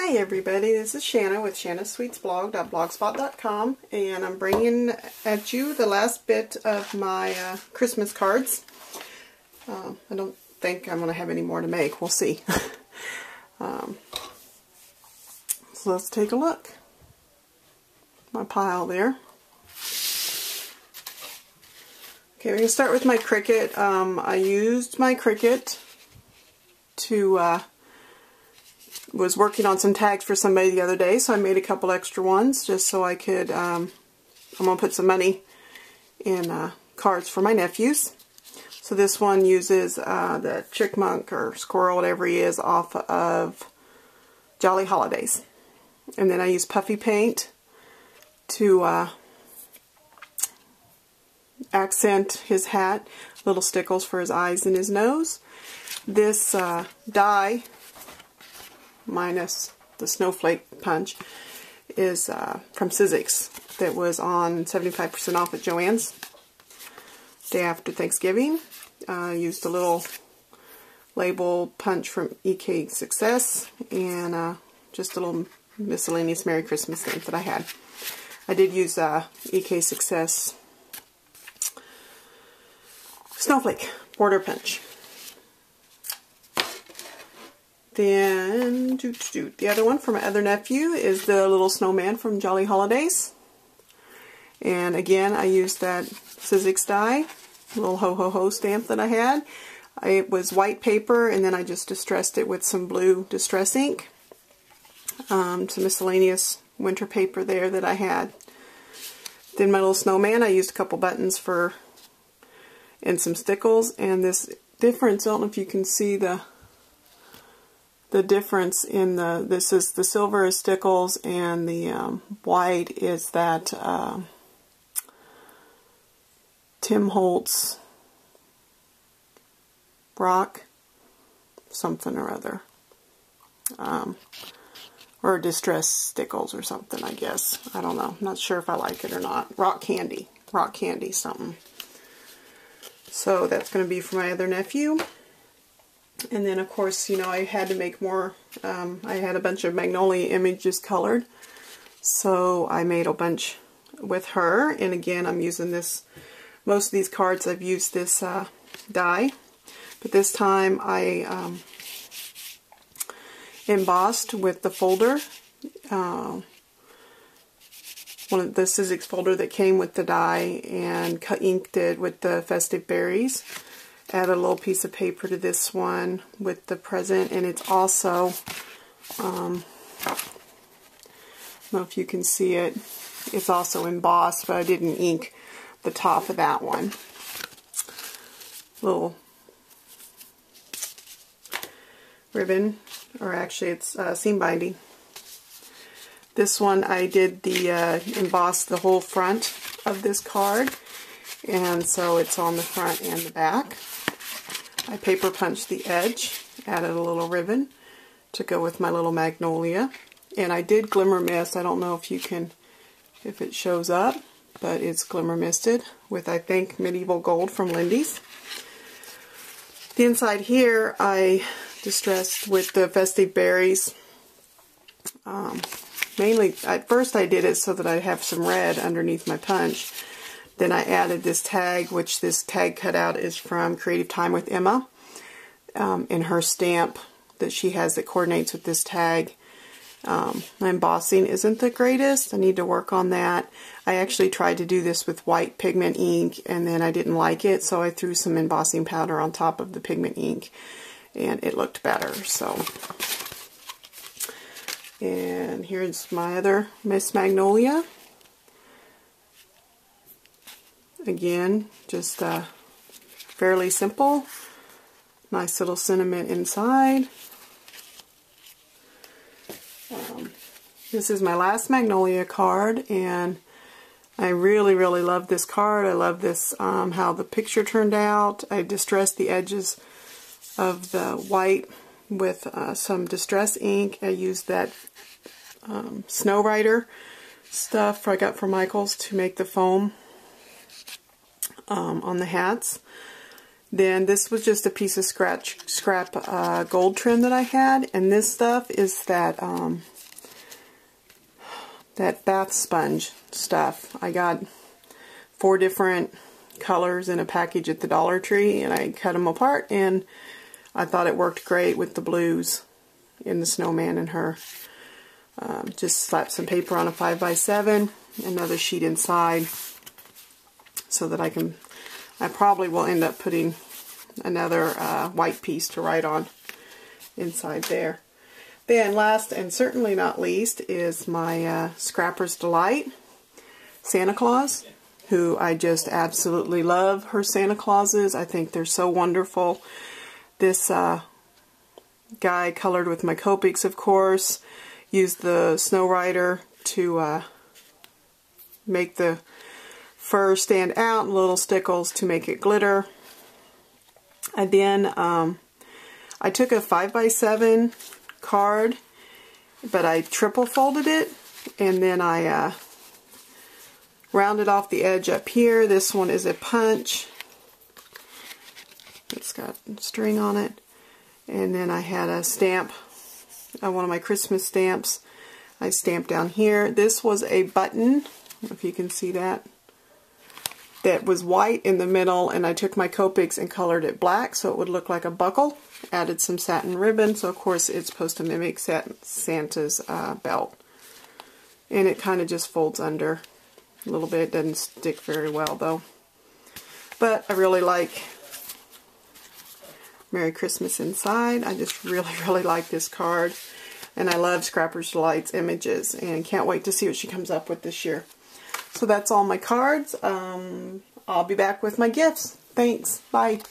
Hi everybody, this is Shanna with shannasweetsblog.blogspot.com, and I'm bringing at you the last bit of my Christmas cards. I don't think I'm going to have any more to make. We'll see. So let's take a look. My pile there. Okay, we're going to start with my Cricut. I used my Cricut to was working on some tags for somebody the other day, so I made a couple extra ones just so I could, I'm going to put some money in cards for my nephews. So this one uses the chickmunk or squirrel, whatever he is, off of Jolly Holidays. And then I use puffy paint to accent his hat, little stickles for his eyes and his nose. This die, minus the snowflake punch, is from Sizzix, that was on 75% off at Joann's day after Thanksgiving. Used a little label punch from EK Success and just a little miscellaneous Merry Christmas thing that I had. I did use EK Success snowflake border punch. Then, the other one for my other nephew is the little snowman from Jolly Holidays. And again, I used that Sizzix die, little ho-ho-ho stamp that I had. It was white paper, and then I just distressed it with some blue distress ink. Some miscellaneous winter paper there that I had. Then my little snowman, I used a couple buttons for, and some stickles. And this difference, I don't know if you can see the difference in this is the silver is stickles, and the white is that Tim Holtz rock something or other, or distress stickles or something, I guess. I don't know. I'm not sure if I like it or not. Rock candy something. So that's going to be for my other nephew. And then, of course, you know, I had to make more. I had a bunch of Magnolia images colored, so I made a bunch with her. And again, I'm using this. Most of these cards, I've used this die, but this time I embossed with the folder, one of the Sizzix folder that came with the die, and inked it with the festive berries. Add a little piece of paper to this one with the present, and it's also, I don't know if you can see it, it's also embossed, but I didn't ink the top of that one. Little ribbon, or actually it's seam binding. This one I did the emboss the whole front of this card, and so it's on the front and the back. I paper punched the edge, added a little ribbon to go with my little magnolia, and I did glimmer mist. I don't know if you can, if it shows up, but it's glimmer misted with, I think, Medieval Gold from Lindy's. The inside here I distressed with the festive berries. Mainly, at first I did it so that I have some red underneath my punch. Then I added this tag, which this tag cutout is from Creative Time with Emma, in her stamp that she has that coordinates with this tag. My embossing isn't the greatest. I need to work on that. I actually tried to do this with white pigment ink, and then I didn't like it, so I threw some embossing powder on top of the pigment ink, and it looked better. So, and here's my other Miss Magnolia. Again, just fairly simple. Nice little sentiment inside. This is my last Magnolia card, and I really, really love this card. I love this, how the picture turned out. I distressed the edges of the white with some distress ink. I used that Snow Rider stuff I got from Michaels to make the foam on the hats. Then this was just a piece of scrap gold trim that I had, and this stuff is that that bath sponge stuff. I got 4 different colors in a package at the Dollar Tree, and I cut them apart, and I thought it worked great with the blues in the snowman and her. Just slap some paper on a 5x7, another sheet inside, so that I probably will end up putting another white piece to write on inside there. Then last and certainly not least is my Scrapper's Delight Santa Claus, who I just absolutely love her Santa Clauses. I think they're so wonderful. This guy colored with my Copics, of course. Used the Snow Rider to make the fur stand out, and little stickles to make it glitter. And then I took a 5x7 card, but I triple folded it, and then I rounded off the edge up here. This one is a punch. It's got string on it. And then I had a stamp, one of my Christmas stamps. I stamped down here. This was a button, if you can see that. That was white in the middle, and I took my Copics and colored it black so it would look like a buckle. Added some satin ribbon, so of course it's supposed to mimic Santa's belt. And it kind of just folds under a little bit. It doesn't stick very well though. But I really like Merry Christmas inside. I just really like this card. And I love Scrapper's Delight's images, and can't wait to see what she comes up with this year. So that's all my cards. I'll be back with my gifts. Thanks. Bye.